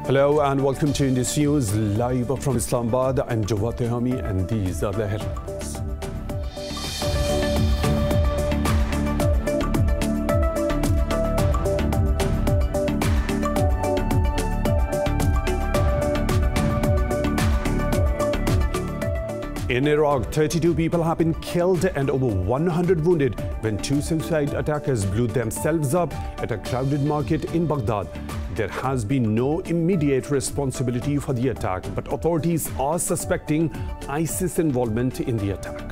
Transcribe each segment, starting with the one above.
Hello and welcome to Indus News, live from Islamabad. I'm JODHPUR and these are the headlines. In Iraq, 32 people have been killed and over 100 wounded when two suicide attackers blew themselves up at a crowded market in Baghdad. There has been no immediate responsibility for the attack, but authorities are suspecting ISIS involvement in the attack.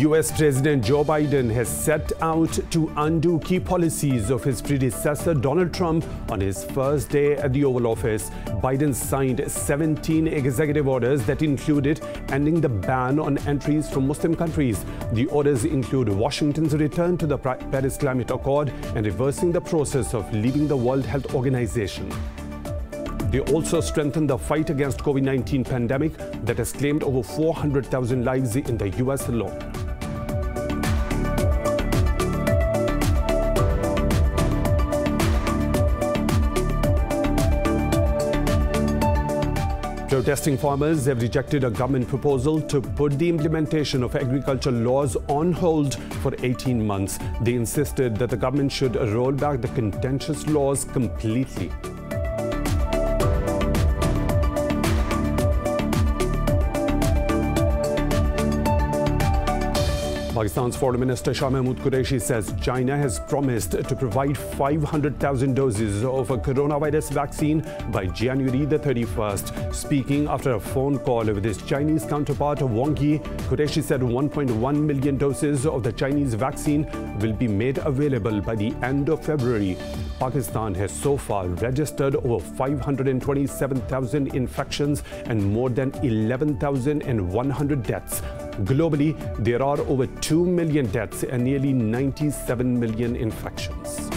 US President Joe Biden has set out to undo key policies of his predecessor Donald Trump on his first day at the Oval Office. Biden signed 17 executive orders that included ending the ban on entries from Muslim countries. The orders include Washington's return to the Paris Climate Accord and reversing the process of leaving the World Health Organization. They also strengthened the fight against COVID-19 pandemic that has claimed over 400,000 lives in the US alone. Protesting farmers have rejected a government proposal to put the implementation of agricultural laws on hold for 18 months. They insisted that the government should roll back the contentious laws completely. Pakistan's Foreign Minister Shah Mahmood Qureshi says China has promised to provide 500,000 doses of a coronavirus vaccine by January the 31st. Speaking after a phone call with his Chinese counterpart Wang Yi, Qureshi said 1.1 million doses of the Chinese vaccine will be made available by the end of February. Pakistan has so far registered over 527,000 infections and more than 11,100 deaths. Globally, there are over 2 million deaths and nearly 97 million infections.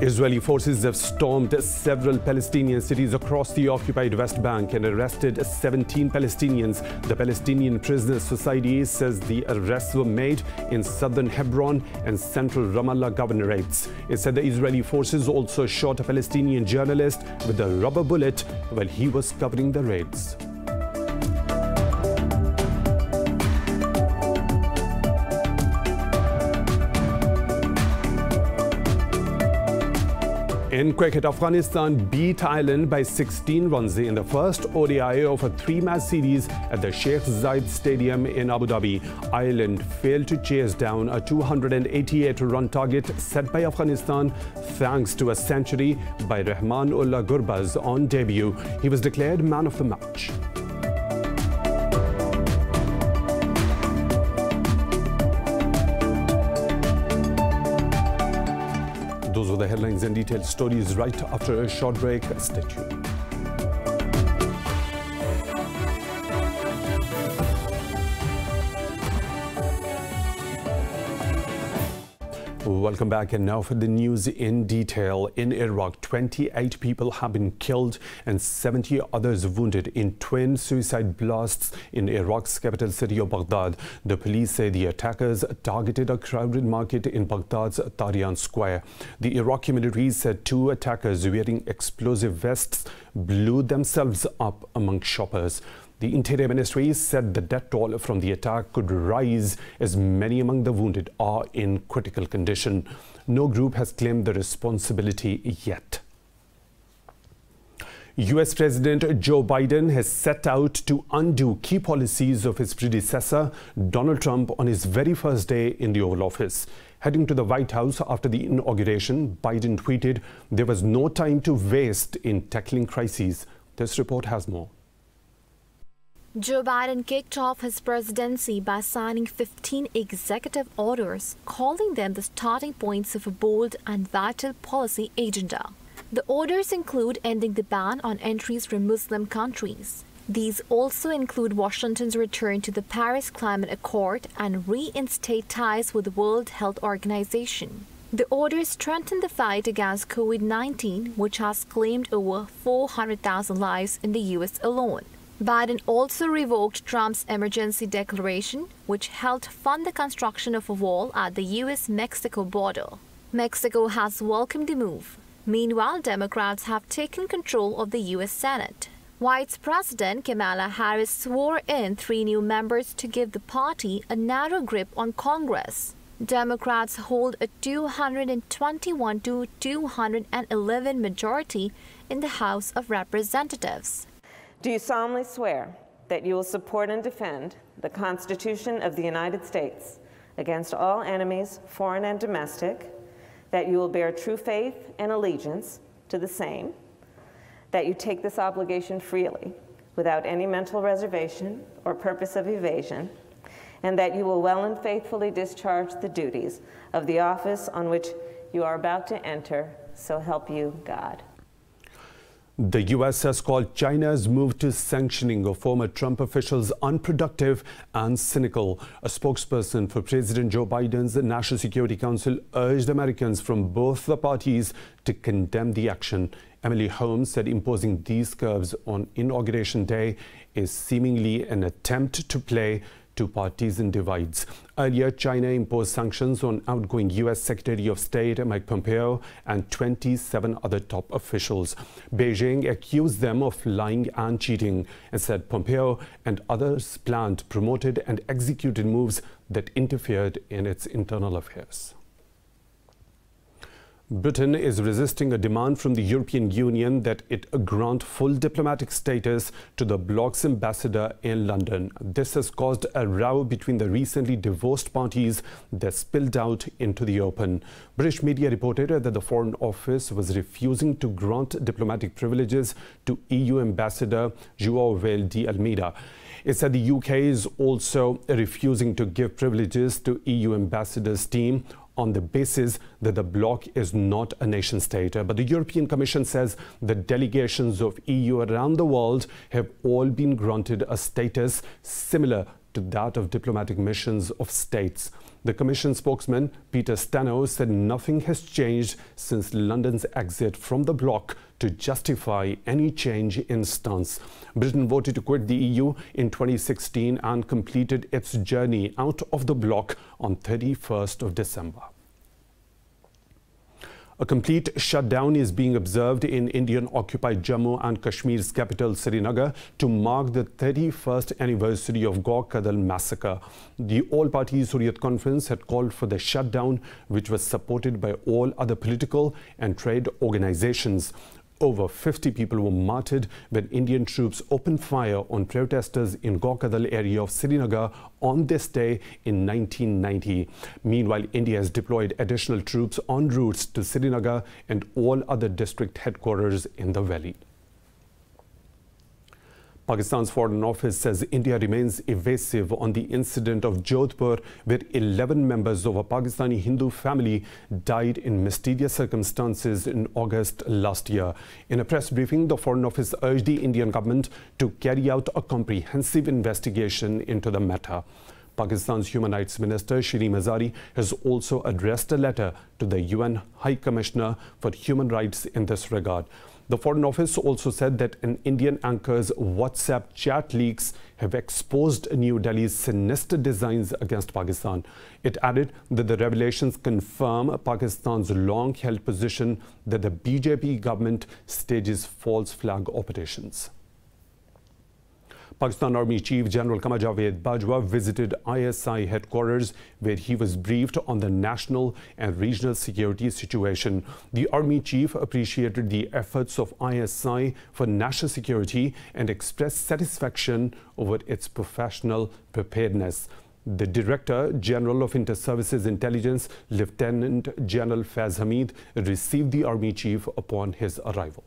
Israeli forces have stormed several Palestinian cities across the occupied West Bank and arrested 17 Palestinians. The Palestinian Prisoners Society says the arrests were made in southern Hebron and central Ramallah governorates. It said the Israeli forces also shot a Palestinian journalist with a rubber bullet while he was covering the raids. In cricket, Afghanistan beat Ireland by 16 runs in the first ODI of a three-match series at the Sheikh Zayed Stadium in Abu Dhabi. Ireland failed to chase down a 288-run target set by Afghanistan thanks to a century by Rahman-Ullah Gurbaz on debut. He was declared man of the match. Those were the headlines and detailed stories right after a short break. Stay tuned. Welcome back, and now for the news in detail. In Iraq, 28 people have been killed and 70 others wounded in twin suicide blasts in Iraq's capital city of Baghdad. The police say the attackers targeted a crowded market in Baghdad's Tahrir Square. The Iraqi military said two attackers wearing explosive vests blew themselves up among shoppers. The Interior Ministry said the death toll from the attack could rise as many among the wounded are in critical condition. No group has claimed the responsibility yet. US President Joe Biden has set out to undo key policies of his predecessor, Donald Trump, on his very first day in the Oval Office. Heading to the White House after the inauguration, Biden tweeted, "There was no time to waste in tackling crises." This report has more. Joe Biden kicked off his presidency by signing 15 executive orders, calling them the starting points of a bold and vital policy agenda. The orders include ending the ban on entries from Muslim countries. These also include Washington's return to the Paris Climate Accord and reinstate ties with the World Health Organization. The orders strengthen the fight against COVID-19, which has claimed over 400,000 lives in the U.S. alone. Biden also revoked Trump's emergency declaration, which helped fund the construction of a wall at the U.S.-Mexico border. Mexico has welcomed the move. Meanwhile, Democrats have taken control of the U.S. Senate. Vice President Kamala Harris swore in 3 new members to give the party a narrow grip on Congress. Democrats hold a 221 to 211 majority in the House of Representatives. Do you solemnly swear that you will support and defend the Constitution of the United States against all enemies, foreign and domestic, that you will bear true faith and allegiance to the same, that you take this obligation freely, without any mental reservation or purpose of evasion, and that you will well and faithfully discharge the duties of the office on which you are about to enter, so help you God. The U.S. has called China's move to sanctioning of former Trump officials unproductive and cynical. A spokesperson for President Joe Biden's National Security Council urged Americans from both the parties to condemn the action. Emily Holmes said imposing these curbs on Inauguration Day is seemingly an attempt to play to partisan divides. Earlier, China imposed sanctions on outgoing U.S. Secretary of State Mike Pompeo and 27 other top officials. Beijing accused them of lying and cheating and said Pompeo and others planned, promoted and executed moves that interfered in its internal affairs. Britain is resisting a demand from the European Union that it grant full diplomatic status to the bloc's ambassador in London. This has caused a row between the recently divorced parties that spilled out into the open. British media reported that the Foreign Office was refusing to grant diplomatic privileges to EU Ambassador João de Almeida. It said the UK is also refusing to give privileges to EU Ambassador's team on the basis that the bloc is not a nation state. But the European Commission says the delegations of EU around the world have all been granted a status similar to that of diplomatic missions of states. The Commission spokesman, Peter Stano, said nothing has changed since London's exit from the bloc to justify any change in stance. Britain voted to quit the EU in 2016 and completed its journey out of the bloc on 31st of December. A complete shutdown is being observed in Indian-occupied Jammu and Kashmir's capital, Srinagar, to mark the 31st anniversary of KADAL massacre. The All-Parties Hurriyat Conference had called for the shutdown, which was supported by all other political and trade organizations. Over 50 people were martyred when Indian troops opened fire on protesters in KADAL area of Srinagar on this day in 1990. Meanwhile, India has deployed additional troops en route to Srinagar and all other district headquarters in the valley. Pakistan's Foreign Office says India remains evasive on the incident of JODHPUR, where 11 members of a Pakistani Hindu family died in mysterious circumstances in August last year. In a press briefing, the Foreign Office urged the Indian government to carry out a comprehensive investigation into the matter. Pakistan's Human Rights Minister Shri Mazari has also addressed a letter to the UN High Commissioner for Human Rights in this regard. The Foreign Office also said that an Indian anchor's WhatsApp chat leaks have exposed New Delhi's sinister designs against Pakistan. It added that the revelations confirm Pakistan's long-held position that the BJP government stages false flag operations. Pakistan Army Chief General Qamar Javed Bajwa visited ISI headquarters, where he was briefed on the national and regional security situation. The Army Chief appreciated the efforts of ISI for national security and expressed satisfaction over its professional preparedness. The Director General of Inter-Services Intelligence, Lieutenant General Faiz Hamid, received the Army Chief upon his arrival.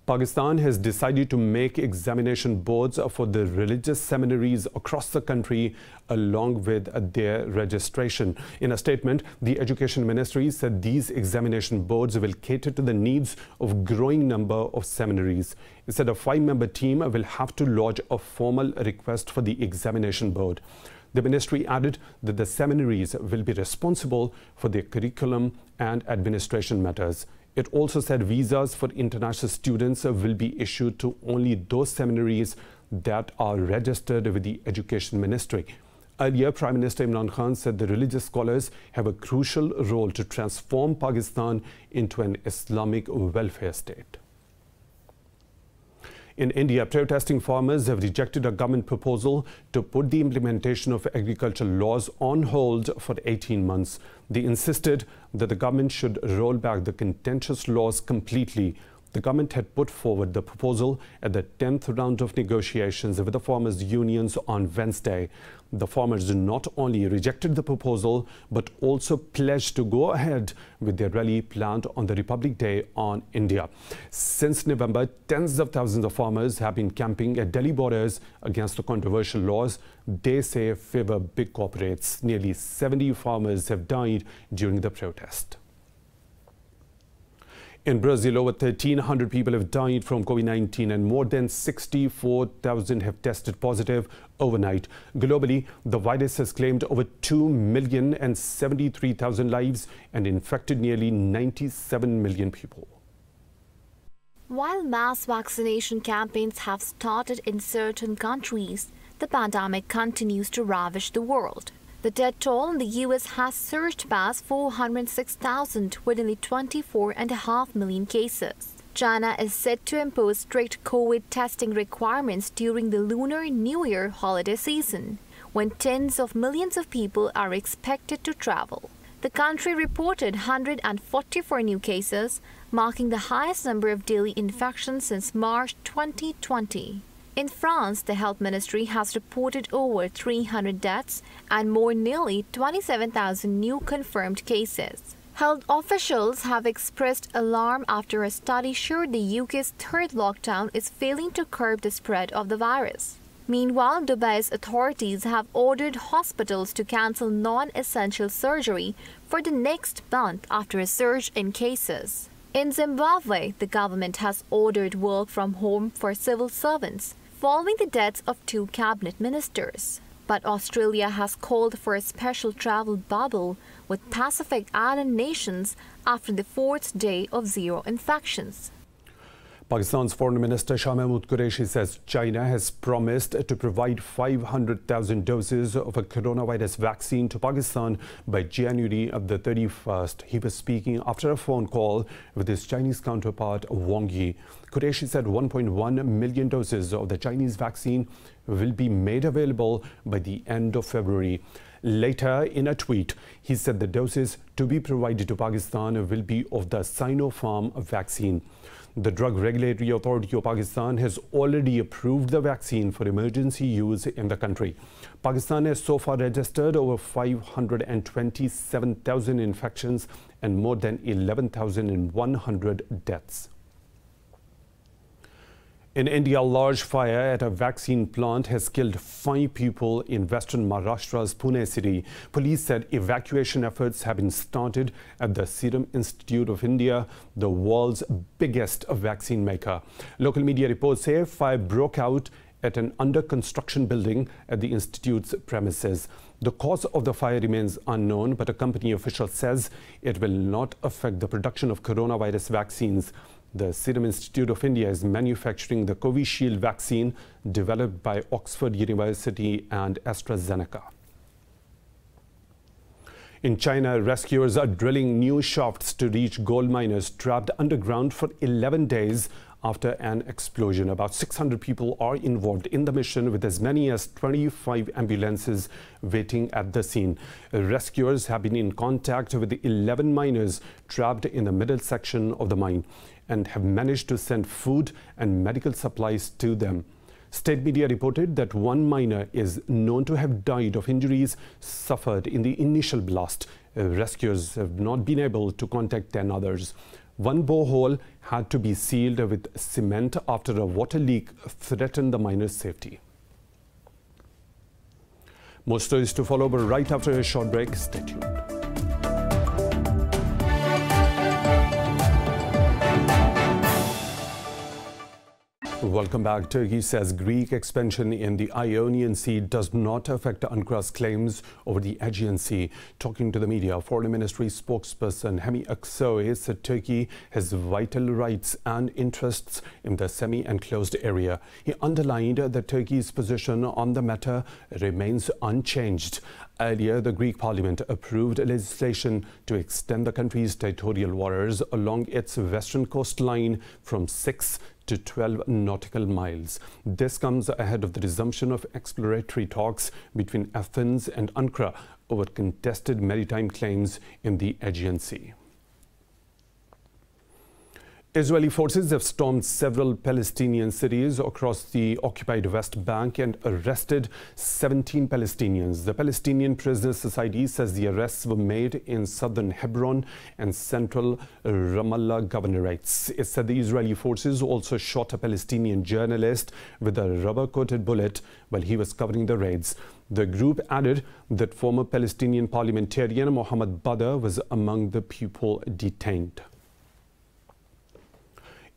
Pakistan has decided to make examination boards for the religious seminaries across the country along with their registration. In a statement, the Education Ministry said these examination boards will cater to the needs of a growing number of seminaries. It said a 5-member team will have to lodge a formal request for the examination board. The ministry added that the seminaries will be responsible for their curriculum and administration matters. It also said visas for international students will be issued to only those seminaries that are registered with the Education Ministry. Earlier, Prime Minister Imran Khan said the religious scholars have a crucial role to transform Pakistan into an Islamic welfare state. In India, protesting farmers have rejected a government proposal to put the implementation of agricultural laws on hold for 18 months. They insisted that the government should roll back the contentious laws completely. The government had put forward the proposal at the 10th round of negotiations with the farmers' unions on Wednesday. The farmers not only rejected the proposal, but also pledged to go ahead with their rally planned on the Republic Day on India. Since November, tens of thousands of farmers have been camping at Delhi borders against the controversial laws they say favor big corporates. Nearly 70 farmers have died during the protest. In Brazil, over 1,300 people have died from COVID-19 and more than 64,000 have tested positive overnight. Globally, the virus has claimed over 2,073,000 lives and infected nearly 97 million people. While mass vaccination campaigns have started in certain countries, the pandemic continues to ravage the world. The death toll in the U.S. has surged past 406,000 with nearly 24.5 million cases. China is set to impose strict COVID testing requirements during the Lunar New Year holiday season, when tens of millions of people are expected to travel. The country reported 144 new cases, marking the highest number of daily infections since March 2020. In France, the health ministry has reported over 300 deaths and nearly 27,000 new confirmed cases. Health officials have expressed alarm after a study showed the UK's third lockdown is failing to curb the spread of the virus. Meanwhile, Dubai's authorities have ordered hospitals to cancel non-essential surgery for the next month after a surge in cases. In Zimbabwe, the government has ordered work from home for civil servants, following the deaths of 2 cabinet ministers. But Australia has called for a special travel bubble with Pacific Island nations after the 4th day of zero infections. Pakistan's Foreign Minister Shah Mahmood Qureshi says China has promised to provide 500,000 doses of a coronavirus vaccine to Pakistan by January of the 31st. He was speaking after a phone call with his Chinese counterpart Wang Yi. Qureshi said 1.1 million doses of the Chinese vaccine will be made available by the end of February. Later, in a tweet, he said the doses to be provided to Pakistan will be of the Sinopharm vaccine. The Drug Regulatory Authority of Pakistan has already approved the vaccine for emergency use in the country. Pakistan has so far registered over 527,000 infections and more than 11,100 deaths. In India, a large fire at a vaccine plant has killed 5 people in western Maharashtra's Pune city. Police said evacuation efforts have been started at the Serum Institute of India, the world's biggest vaccine maker. Local media reports say fire broke out at an under-construction building at the institute's premises. The cause of the fire remains unknown, but a company official says it will not affect the production of coronavirus vaccines. The Serum Institute of India is manufacturing the Covishield vaccine developed by Oxford University and AstraZeneca. In China, rescuers are drilling new shafts to reach gold miners trapped underground for 11 days after an explosion. About 600 people are involved in the mission, with as many as 25 ambulances waiting at the scene. Rescuers have been in contact with the 11 miners trapped in the middle section of the mine and have managed to send food and medical supplies to them. State media reported that one miner is known to have died of injuries suffered in the initial blast. Rescuers have not been able to contact 10 others. One borehole had to be sealed with cement after a water leak threatened the miner's safety. More stories to follow, but right after a short break. Stay tuned. Welcome back. Turkey says Greek expansion in the Ionian Sea does not affect Ankara''s claims over the Aegean Sea. Talking to the media, Foreign Ministry spokesperson Hemi Aksoy said Turkey has vital rights and interests in the semi-enclosed area. He underlined that Turkey's position on the matter remains unchanged. Earlier, the Greek parliament approved legislation to extend the country's territorial waters along its western coastline from 6 to 12 nautical miles. This comes ahead of the resumption of exploratory talks between Athens and Ankara over contested maritime claims in the Aegean Sea. Israeli forces have stormed several Palestinian cities across the occupied West Bank and arrested 17 Palestinians. The Palestinian Prisoners Society says the arrests were made in southern Hebron and central Ramallah governorates. It said the Israeli forces also shot a Palestinian journalist with a rubber-coated bullet while he was covering the raids. The group added that former Palestinian parliamentarian Mohammed Badr was among the people detained.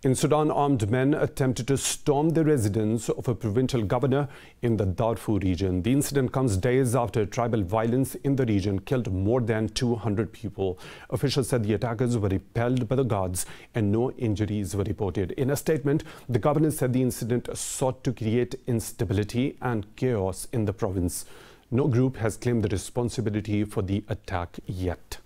In Sudan, armed men attempted to storm the residence of a provincial governor in the Darfur region. The incident comes days after tribal violence in the region killed more than 200 people. Officials said the attackers were repelled by the guards and no injuries were reported. In a statement, the governor said the incident sought to create instability and chaos in the province. No group has claimed the responsibility for the attack yet.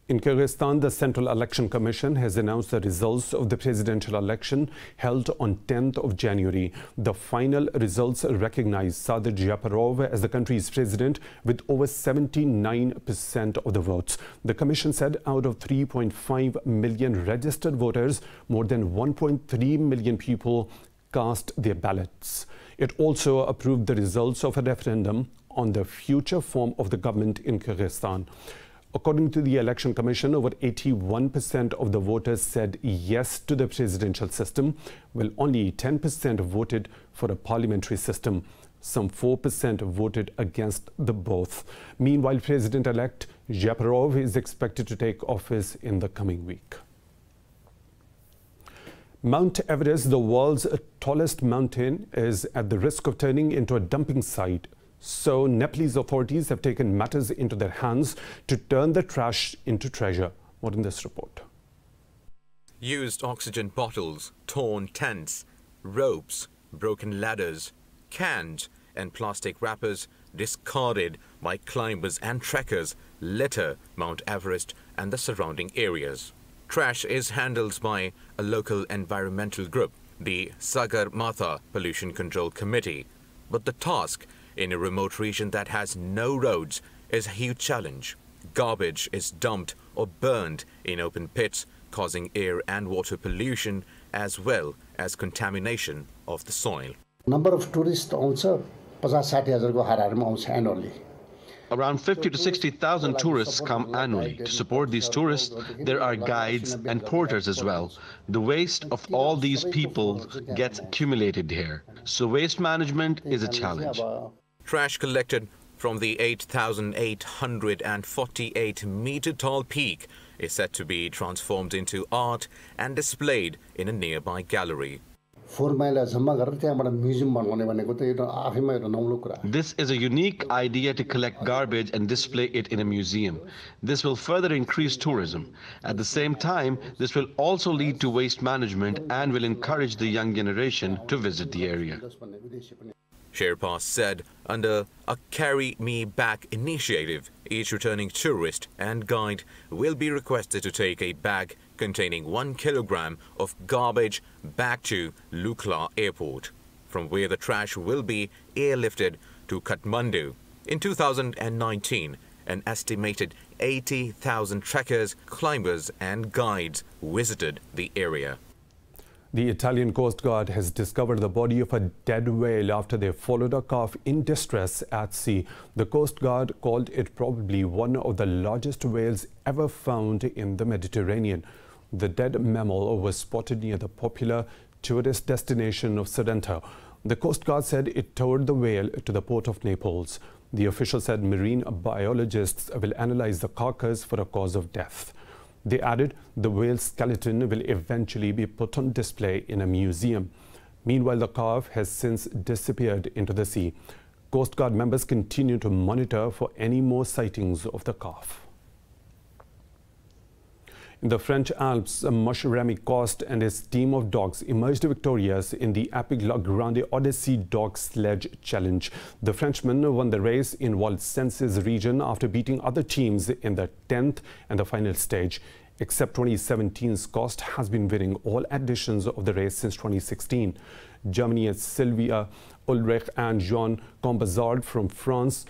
In Kyrgyzstan, the Central Election Commission has announced the results of the presidential election held on 10th of January. The final results recognize Sadir Japarov as the country's president with over 79% of the votes. The commission said out of 3.5 million registered voters, more than 1.3 million people cast their ballots. It also approved the results of a referendum on the future form of the government in Kyrgyzstan. According to the Election Commission, over 81% of the voters said yes to the presidential system, while only 10% voted for a parliamentary system. Some 4% voted against the both. Meanwhile, President-elect Japarov is expected to take office in the coming week. Mount Everest, the world's tallest mountain, is at the risk of turning into a dumping site. So Nepalese authorities have taken matters into their hands to turn the trash into treasure. More in this report. Used oxygen bottles, torn tents, ropes, broken ladders, cans and plastic wrappers discarded by climbers and trekkers litter Mount Everest and the surrounding areas. Trash is handled by a local environmental group, the Sagarmatha Pollution Control Committee. But the task in a remote region that has no roads is a huge challenge. Garbage is dumped or burned in open pits, causing air and water pollution as well as contamination of the soil. Number of tourists also 50-60,000 को हाराहारीमा आउँछ annually. Around 50 to 60,000 tourists come annually. To support these tourists, there are guides and porters as well. The waste of all these people gets accumulated here. So waste management is a challenge. Trash collected from the 8,848-meter tall peak is said to be transformed into art and displayed in a nearby gallery. This is a unique idea to collect garbage and display it in a museum. This will further increase tourism. At the same time, this will also lead to waste management and will encourage the young generation to visit the area. Sherpa said under a Carry Me Back initiative, each returning tourist and guide will be requested to take a bag containing 1 kilogram of garbage back to Lukla Airport, from where the trash will be airlifted to Kathmandu. In 2019, an estimated 80,000 trekkers, climbers and guides visited the area. The Italian Coast Guard has discovered the body of a dead whale after they followed a calf in distress at sea. The Coast Guard called it probably one of the largest whales ever found in the Mediterranean. The dead mammal was spotted near the popular tourist destination of Sorrento. The Coast Guard said it towed the whale to the port of Naples. The official said marine biologists will analyze the carcass for a cause of death. They added the whale's skeleton will eventually be put on display in a museum. Meanwhile, the calf has since disappeared into the sea. Coast Guard members continue to monitor for any more sightings of the calf. In the French Alps, Remy Coste and his team of dogs emerged victorious in the epic La Grande Odyssey Dog Sledge Challenge. The Frenchman won the race in Val-Senses region after beating other teams in the 10th and the final stage. Except 2017's Coste has been winning all editions of the race since 2016. Germany's Sylvia Ulrich and Jean Combazard from France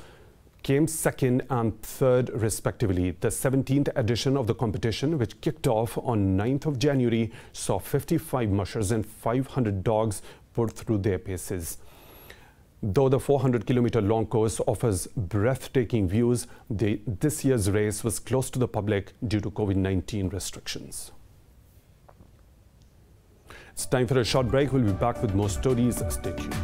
came second and third respectively. The 17th edition of the competition, which kicked off on 9th of January, saw 55 mushers and 500 dogs put through their paces. Though the 400-kilometer long course offers breathtaking views, this year's race was closed to the public due to COVID-19 restrictions. It's time for a short break. We'll be back with more stories. Stay tuned.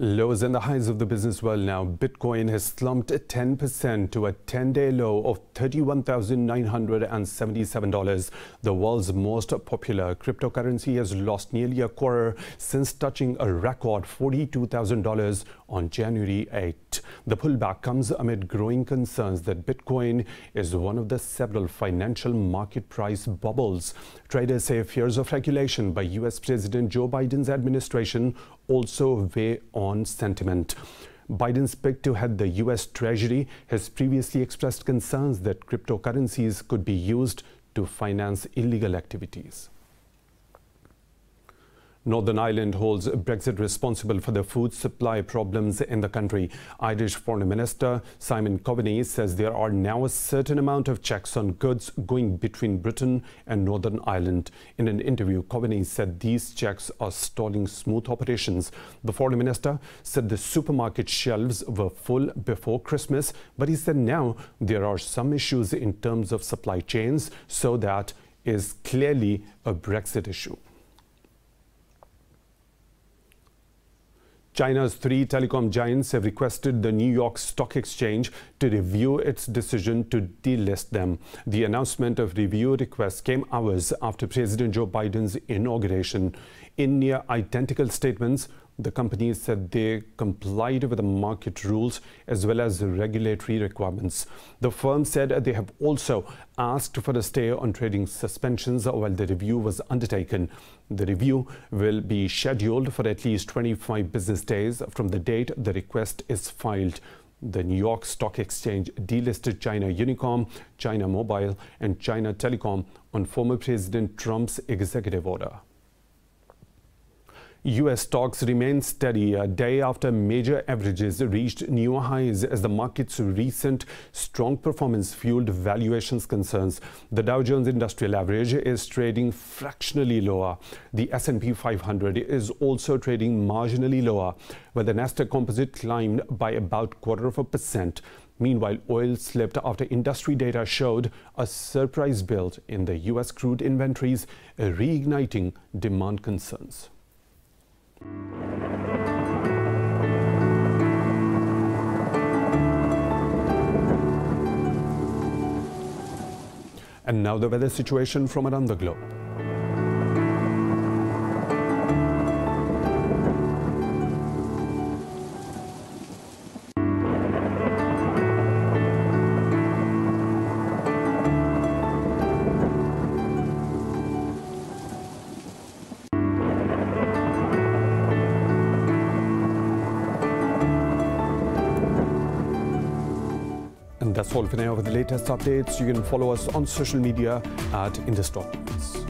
Lows and the highs of the business world now. Bitcoin has slumped 10% to a 10-day low of $31,977. The world's most popular cryptocurrency has lost nearly a quarter since touching a record $42,000 on January 8. The pullback comes amid growing concerns that Bitcoin is one of the several financial market price bubbles. Traders say fears of regulation by U.S. President Joe Biden's administration also weigh on sentiment. Biden's pick to head the U.S. Treasury has previously expressed concerns that cryptocurrencies could be used to finance illegal activities. Northern Ireland holds Brexit responsible for the food supply problems in the country. Irish Foreign Minister Simon Coveney says there are now a certain amount of checks on goods going between Britain and Northern Ireland. In an interview, Coveney said these checks are stalling smooth operations. The Foreign Minister said the supermarket shelves were full before Christmas, but he said now there are some issues in terms of supply chains, so that is clearly a Brexit issue. China's three telecom giants have requested the New York Stock Exchange to review its decision to delist them. The announcement of review request came hours after President Joe Biden's inauguration. In near identical statements, the companies said they complied with the market rules as well as the regulatory requirements. The firm said they have also asked for a stay on trading suspensions while the review was undertaken. The review will be scheduled for at least 25 business days from the date the request is filed. The New York Stock Exchange delisted China Unicom, China Mobile, and China Telecom on former President Trump's executive order. U.S. stocks remain steady a day after major averages reached new highs as the market's recent strong performance fueled valuations concerns. The Dow Jones Industrial Average is trading fractionally lower. The S&P 500 is also trading marginally lower, where the Nasdaq Composite climbed by about 0.25%. Meanwhile, oil slipped after industry data showed a surprise build in the U.S. crude inventories, reigniting demand concerns. And now the weather situation from around the globe. That's all for now. For the latest updates, you can follow us on social media at Indus Special.